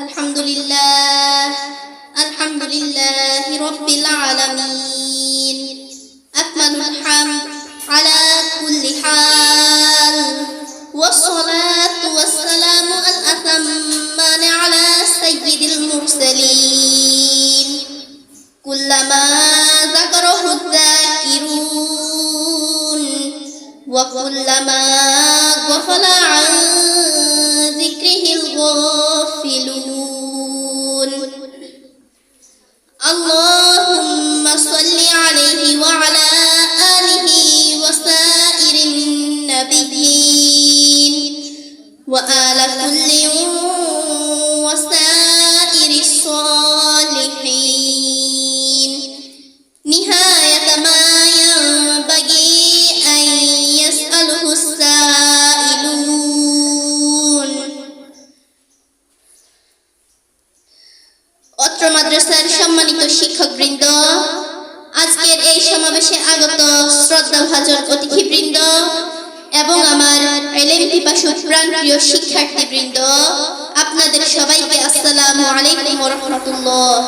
আলহামদুলিল্লাহ রাব্বিল আলামিন আকমালুল হামদ আলা কুল্লি হাল والصلاة والسلام الأتمان على سيد المرسلين كلما ذكره الذاكرون وكلما غفل عن ذكره الغافلون اللهم صل عليه وعلى آله وسائر النبيين وآل كل وسائر الصالحين نهاية ما ينبغي أن يسأله السائلون অত্র মাদ্রাসার সম্মানিত শিক্ষকবৃন্দ, আজকের এই সমাবেশে আগত শ্রদ্ধাভাজন অতিথিবৃন্দ এবং আমার ইলম পিপাসু প্রাণপ্রিয় শিক্ষার্থীবৃন্দ, আপনাদের সবাইকে আসসালামু আলাইকুম ওয়া রাহমাতুল্লাহ।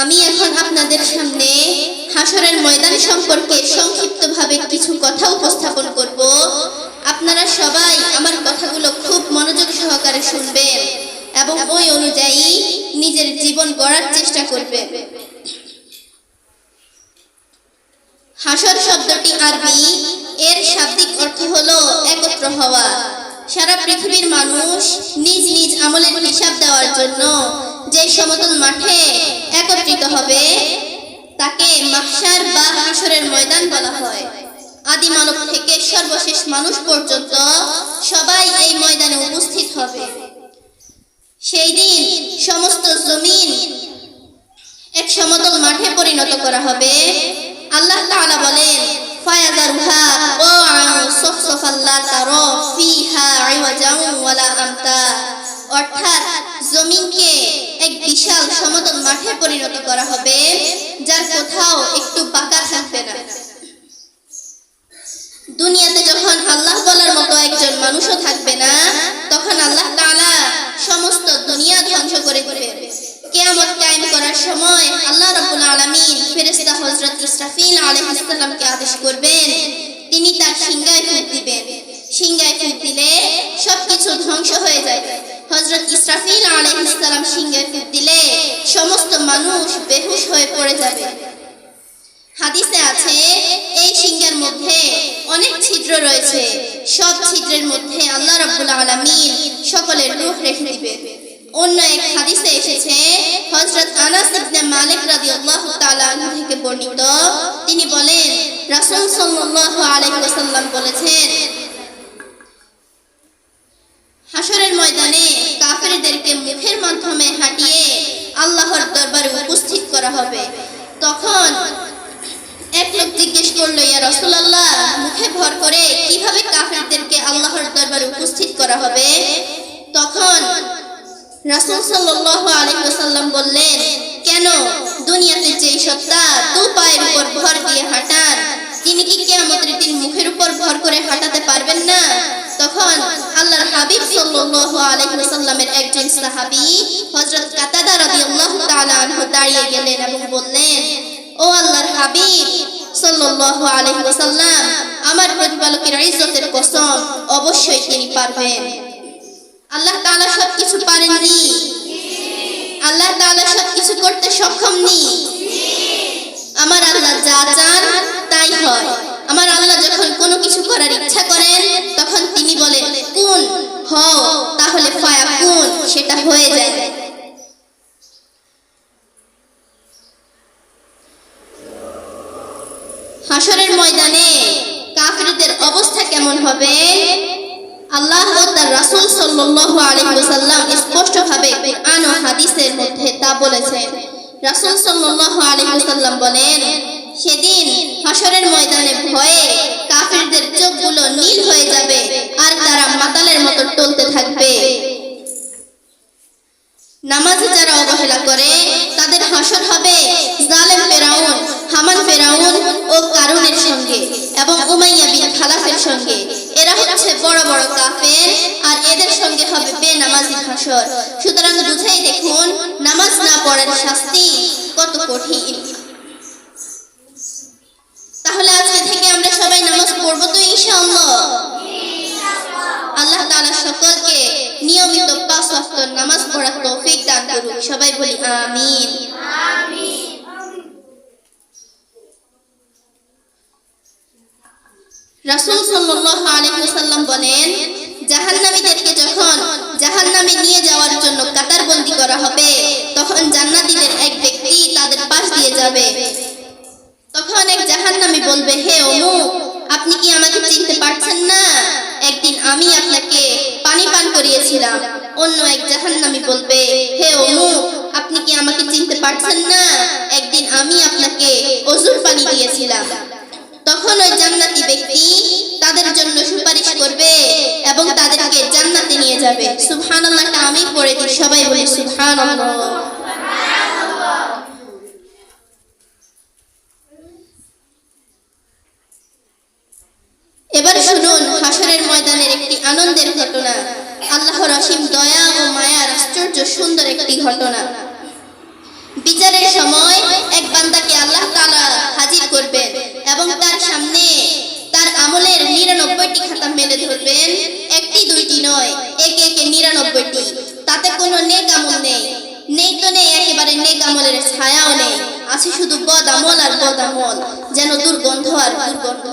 আমি এখন আপনাদের সামনে হাশরের ময়দান সম্পর্কে সংক্ষিপ্তভাবে কিছু কথা উপস্থাপন করব। আপনারা সবাই আমার কথাগুলো খুব মনোযোগ সহকারে শুনবেন এবং ওই অনুযায়ী নিজের জীবন গড়ার চেষ্টা করবেন। হাশর শব্দটি আরবি, এর শাব্দিক অর্থ হলো একত্র হওয়া। সারা পৃথিবীর মানুষ নিজ নিজ আমলের হিসাব দেওয়ার জন্য যে সমতল মাঠে একত্রিত হবে তাকে মাহশার বা হাশরের ময়দান বলা হয়। আদি মানব থেকে সর্বশেষ মানুষ পর্যন্ত সবাই এই ময়দানে উপস্থিত হবে। সেই দিন সমস্ত জমিন এক সমতল মাঠে পরিণত করা হবে। আল্লাহ তাআলা বলেন, ফায়াযারুহা ওয়া'আন সাফসাফান লা তারা ফিহা ইওয়াজান ওয়ালা আমতা, অর্থাৎ জমিনকে এক বিশাল সমতল মাঠে পরিণত করা হবে যার কোথাও একটু বাঁকা থাকবে না। দুনিয়াতে যখন আল্লাহ বলার মতো একজন মানুষও থাকবে না, তখন আল্লাহ তাআলা সমস্ত দুনিয়া ধ্বংস করে দিবেন। কিয়ামত কায়েম করার সময় আল্লাহ রাব্বুল আলামিন ফেরেশতা হযরত ইসরাফিল আলাইহিস সালামকে আদেশ করবেন, তিনি তার সিংহায় ফুঁক দিবেন। সিংহায় ফুঁক দিলে সবকিছু ধ্বংস হয়ে যাবে। হযরত ইসরাফিল আলাইহিস সালাম সিংহায় ফুঁক দিলে সমস্ত মানুষ বেহুশ হয়ে পড়ে যাবে। হাদিসে আছে, এই সিংহের মধ্যে অনেক ছিদ্র রয়েছে, সব ছিদ্রের মধ্যে আল্লাহ রাব্বুল আলামিন সকলের রূহ রেখে দিবেন। অন্য এক হাদিসে এসেছে, হযরত আনাস ইবনে মালিক রাদিয়াল্লাহু তাআলা আনহু থেকে বর্ণিত, তিনি বলেন, রাসূল সাল্লাল্লাহু আলাইহি ওয়াসাল্লাম বলেছেন, হাশরের ময়দানে কাফেরদেরকে মুখের মাধ্যমে হাঁটিয়ে আল্লাহর দরবারে উপস্থিত করা হবে। তখন এক লোক জিজ্ঞেস করলো, ইয়া রাসূলুল্লাহ, মুখে ভর করে কিভাবে কাফেরদেরকে আল্লাহর দরবারে উপস্থিত করা হবে? তখন রাসূল সাল্লাল্লাহু আলাইহি ওয়াসাল্লাম বললেন, কেন, দুনিয়াতে যেই সত্তা দু পায়ের উপর ভর দিয়ে হাঁটান, তিনি কি কিয়ামতের দিন মুখের উপর ভর করে হাঁটাতে পারবেন না? তখন আল্লাহর হাবিব সাল্লাল্লাহু আলাইহি ওয়াসাল্লামের একজন সাহাবী হযরত কাতাদা রাদিয়াল্লাহু তাআলা আনহু দাঁড়িয়ে গেলেন এবং বললেন, ও আল্লাহর হাবিব সাল্লাল্লাহু আলাইহি ওয়াসাল্লাম, আমার প্রতিপালকের ইজ্জতের কসম, অবশ্যই তিনি পারবেন। আল্লাহ তাআলা সবকিছু পারেননি? আল্লাহ তাআলা সবকিছু করতে সক্ষম নি? আমার আল্লাহ যা চান তাই হয়। আমার আল্লাহ যখন কোনো কিছু করার ইচ্ছা করেন তখন তিনি বলেন কুন, হও, তাহলে ফায়াকুন, সেটা হয়ে যায়। হাশরের ময়দানে কাফিরদের অবস্থা কেমন হবে? আল্লাহ ও তার রাসূল সাল্লাল্লাহু আলাইহি ওয়াসাল্লাম স্পষ্টভাবে কুরআন ও হাদিসের মধ্যে তা বলেছেন। রাসূল সাল্লাল্লাহু আলাইহি ওয়াসাল্লাম বলেন, সেদিন হাশরের ময়দানে ভয়ে কাফিরদের চোখগুলো নীল হয়ে যাবে আর তারা মাতালের মতো টলতে থাকবে। নামাজে যারা অবহেলা করে তাদের হাশর হবে জালেম ফেরাউন, হামান ফেরাউন ও কারুনের সঙ্গে এবং উমাইয়া বিন খালাফের সঙ্গে। এরা হচ্ছে বড় বড় কাফের, আর এদের সঙ্গে হবে বেনামাজি হাসর। সুতরাং বুঝেই দেখুন নামাজ না পড়ার শাস্তি কত কঠিন। তাহলে আজকে থেকে আমরা সবাই নামাজ পড়বো তো ইনশাআল্লাহ। আল্লাহ তাআলা সকলকে নিয়মিত 5 ওয়াক্ত নামাজ পড়ার তৌফিক দান করুন। সবাই বলি আমিন। রাসূল সাল্লাল্লাহু আলাইহি ওয়াসাল্লাম বলেন, জাহান্নামীদেরকে যখন জাহান্নামে নিয়ে যাওয়ার জন্য কাতারবন্দী করা হবে, তখন জান্নাতীদের এক ব্যক্তি তাদের পাশ দিয়ে যাবে। তখন এক জাহান্নামী বলবে, হে অমুক, আপনি কি আমাকে চিনতে পারছেন না? একদিন আমি আপনাকে পানি পান করিয়েছিলাম। অন্য এক জাহান্নামী বলবে, হে অমুক, আপনি কি আমাকে চিনতে পারছেন না? একদিন আমি আপনাকে ওযুর পানি দিয়েছিলাম। তখন ওই জান্নাতি ব্যক্তি তাদের জন্য সুপারিশ করবে এবং তাদেরকে জান্নাতে নিয়ে যাবে। সুবহানাল্লাহটা আমি পড়ে দিই, সবাই বলি সুবহানাল্লাহ। এবার শুনুন হাসরের ময়দানের একটি আনন্দের ঘটনা, আল্লাহর অসীম দয়া ও মায়ার আশ্চর্য সুন্দর একটি ঘটনা। বিচারের সময় এক বান্দাকে আল্লাহ তাআলা হাজির করবেন এবং তার সামনে তার আমলের 99টি খাতা মেলে ধরবেন। একটি দুইটি নয়, একে একে 99টি। তাতে কোনো নেক আমল নেই, নেই তো নেই, একেবারে নেক আমলের ছায়াও নেই। আছে শুধু বদ আমল আর বদ আমল, যেন দুর্গন্ধ আর দুর্গন্ধ।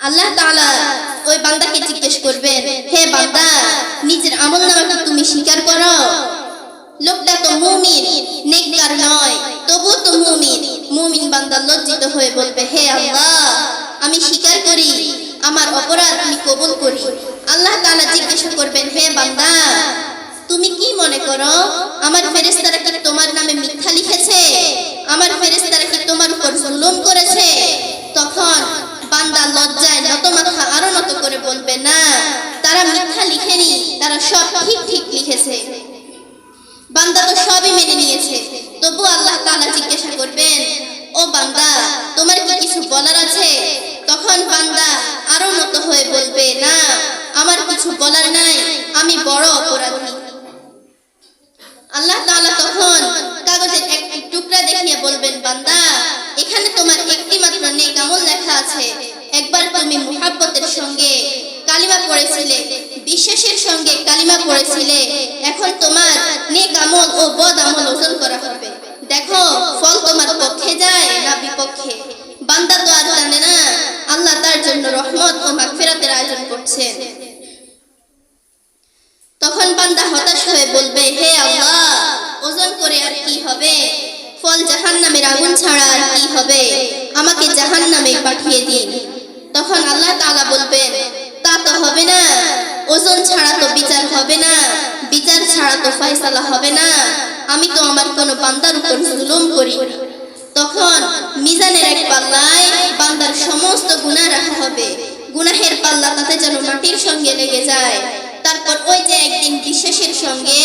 আল্লাহ তাআলা ওই বান্দাকে জিজ্ঞেস করবেন, হে বান্দা, নিজের আমলনামা কি তুমি স্বীকার করো? লোকটা তো মুমিন, নেককার নয়, তবুও তো মুমিন। মুমিন বান্দা লজ্জিত হয়ে বলবে, হে আল্লাহ, আমি স্বীকার করি, আমার অপরাধ আমি কবুল করি। আল্লাহ তাআলা জিজ্ঞাসা করবেন, হে বান্দা, তুমি কি মনে করো আমার ফেরেশতারা কি তোমার নামে মিথ্যা লিখেছে? আমার ফেরেশতারা কি তোমার উপর জুলুম করেছে? তখন বান্দা লজ্জায় নত মাথা আরো নত করে বলবে, না, তারা মিথ্যা লিখেনি, তারা সব ঠিক ঠিক লিখেছে। বান্দা তো সবই মেনে নিয়েছে। তবু আল্লাহ তাআলা জিজ্ঞাসা করবেন, ও বান্দা, তোমার কি কিছু বলার আছে? তখন বান্দা আরো নত হয়ে বলবে, না, আমার কিছু বলার নাই, আমি বড় অপরাধী। আল্লাহ তাআলা তখন কাগজের একটি টুকরা দেখিয়ে বলবেন, বান্দা, এখানে তোমার একটি মাত্র নেক আমল লেখা আছে। একবার তুমি মুহাব্বতের সঙ্গে কালিমা পড়েছিলে, বিশ্বাসের সঙ্গে কালিমা পড়েছিলে। এখন তোমার নেক আমল ও বদ আমল ওজন করা হবে। দেখো ফল তোমার পক্ষে যায় না বিপক্ষে। বান্দা তো আর জানে না আল্লাহ তার জন্য রহমত ও মাগফিরাতের আয়োজন করছেন। তখন বান্দা হতাশ হয়ে বলবে, হে আল্লাহ, ওজন করে আর কি হবে? ফল জাহান্নামের আগুন ছাড়া আর কি হবে? আমাকে জাহান্নামে পাঠিয়ে দিন। তখন আল্লাহ তাআলা বলবেন, তা তো হবে না, ওজন ছাড়া তো বিচার হবে না, বিচার ছাড়া তো ফয়সালা হবে না। আমি তো আমার কোনো বান্দার উপর জুলুম করি। তখন মিজানের এক পাল্লায় বান্দার সমস্ত গুনাহ রাখা হবে। গুনাহের পাল্লা তাতে যেন মাটির সঙ্গে লেগে যায়। তারপর ওই যে একদিন বিশ্বাসের সঙ্গে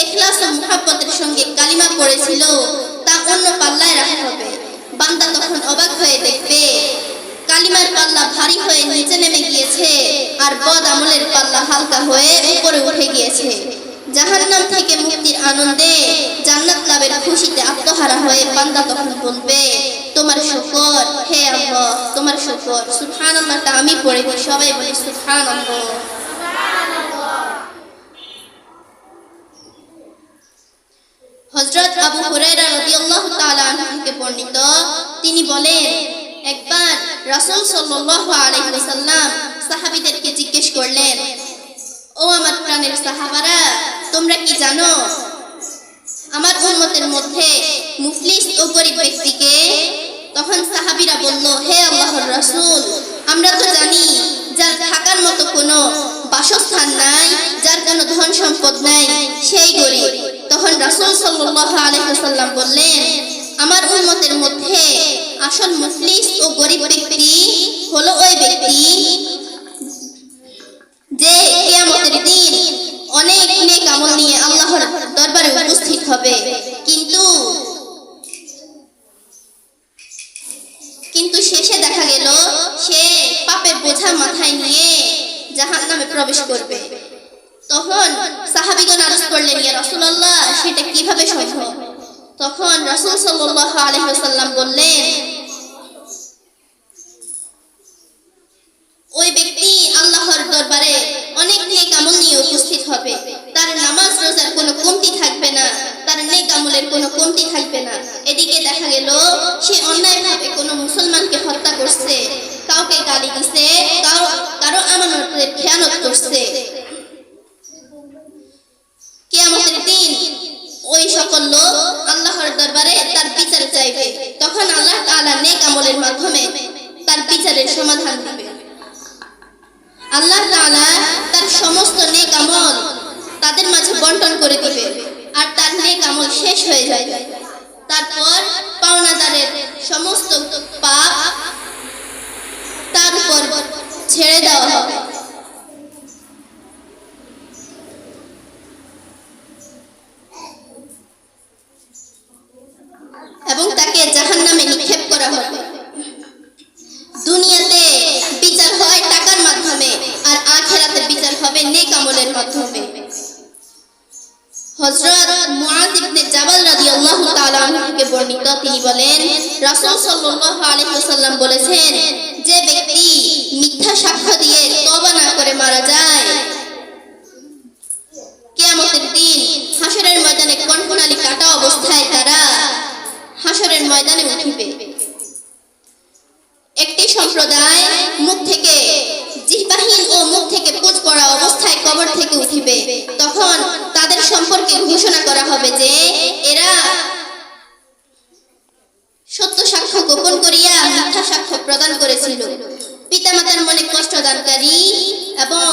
ইখলাস ও মুহাব্বতের সঙ্গে কালিমা পড়েছিল, তা অন্য পাল্লায় রাখা হবে। বান্দা তখন অবাক হয়ে দেখবে কালিমার পাল্লা ভারী হয়ে নিচে নেমে গিয়েছে, আর বদ আমলের পাল্লা হালকা হয়ে উপরে উঠে গিয়েছে। জাহান্নাম থেকে মুক্তির আনন্দে, জান্নাত লাভের খুশিতে আত্মহারা হয়ে বান্দা তখন বলবে, তোমার শুকর হে আল্লাহ, তোমার শুকর। সুবহানাল্লাহটা আমি পড়ে দিই, সবাই বলি সুবহানাল্লাহ। হযরত আবু হুরায়রা রাদিয়াল্লাহু তাআলা আনহু থেকে বর্ণিত, তিনি বলেন, একবার রাসূল সাল্লাল্লাহু আলাইহি ওয়াসাল্লাম সাহাবীদেরকে জিজ্ঞেস করলেন, ও আমার প্রাণের সাহাবারা, তোমরা কি জানো আমার উম্মতের মধ্যে মুফলিস ও গরীব ব্যক্তিকে? তখন সাহাবীরা বলল, হে আল্লাহর রাসূল, আমরা তো জানি যার থাকার মতো কোনো বাসস্থান নাই, যার কোনো ধন সম্পদ নাই, সেই গরীব। তখন রাসূল সাল্লাল্লাহু আলাইহি ওয়াসাল্লাম বললেন, আমার উম্মতের মধ্যে আসল মুফলিস ও গরীব ব্যক্তি হলো ওই ব্যক্তি যে কিয়ামতের দিন অনেক নেক আমল নিয়ে আল্লাহর দরবারে উপস্থিত হবে, কিন্তু শেষে দেখা গেল সে পাপের বোঝা মাথায় নিয়ে জাহান্নামে প্রবেশ করবে। তখন সাহাবীগণ আরজ করলেন, ইয়া রাসূলুল্লাহ, সেটা কিভাবে সম্ভব? তখন রাসূল সাল্লাল্লাহু আলাইহি ওয়াসাল্লাম বললেন, ওই ব্যক্তি আল্লাহর দরবারে অনেক নেক আমল নিয়ে উপস্থিত হবে। তার নামাজ রোজার কোনো কমতি থাকবে না, তার নেক আমলের কোনো কমতি থাকবে না। এদিকে দেখা গেল সে অন্যায়ভাবে কোনো মুসলমানকে হত্যা করছে, কাউকে গালি দিছে, কারো আমানতের খেয়ানত করছে। কিয়ামতের দিন ওই সকল লোক আল্লাহর দরবারে তার বিচার চাইবে। তখন আল্লাহ তাআলা নেক আমলের মাধ্যমে তার বিচারের সমাধান দিবে। আল্লাহ তাআলা তার সমস্ত নেক আমল তাদের মাঝে বন্টন করে দিবে, আর তার নেক আমল শেষ হয়ে যাবে। তারপর পাওনাদারের সমস্ত পাপ তার উপর ছেড়ে দেওয়া হবে। এবং তাকে জাহান্নামে নিক্ষেপ করা হবে। দুনিয়াতে বিচার হয় টাকার মাধ্যমে, আর আখিরাতে বিচার হবে নেক আমলের মাধ্যমে। হযরত মুআয ইবনে জাবাল রাদিয়াল্লাহু তাআলা আনহু থেকে বর্ণিত, তিনি বলেন, রাসূল সাল্লাল্লাহু আলাইহি ওয়াসাল্লাম বলেছেন, যে ব্যক্তি মিথ্যা সাক্ষ্য দিয়ে তওবা না করে মারা যায়, কিয়ামতের দিন হাশরের ময়দানে কনকনালি কাটা অবস্থায় তারা হাশরের ময়দানে উঠিবে। একটি সম্প্রদায় মুখ থেকে জিহ্বাহীন ও মুখ থেকে পুঁজ পড়া অবস্থায় কবর থেকে উঠিবে। তখন তাদের সম্পর্কে ঘোষণা করা হবে যে এরা সত্য সাক্ষ্য গোপন করিয়া মিথ্যা সাক্ষ্য প্রদান করেছিল। পিতামাতার মনে কষ্ট দানকারী এবং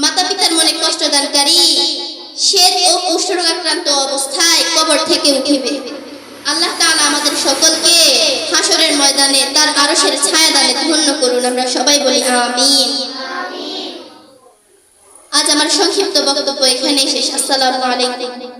মাতা পিতার মনে কষ্ট দানকারী শ্বেত ও কুষ্ঠরোগাক্রান্ত অবস্থায় কবর থেকে উঠিবে। আল্লাহ তাআলা আমাদের সকলকে হাশরের ময়দানে তার আরশের ছায়াদানে ধন্য করুন। আমরা সবাই বলি আমিন। আজ আমার সংক্ষিপ্ত বক্তব্য এখানেই শেষ। আসসালামু আলাইকুম।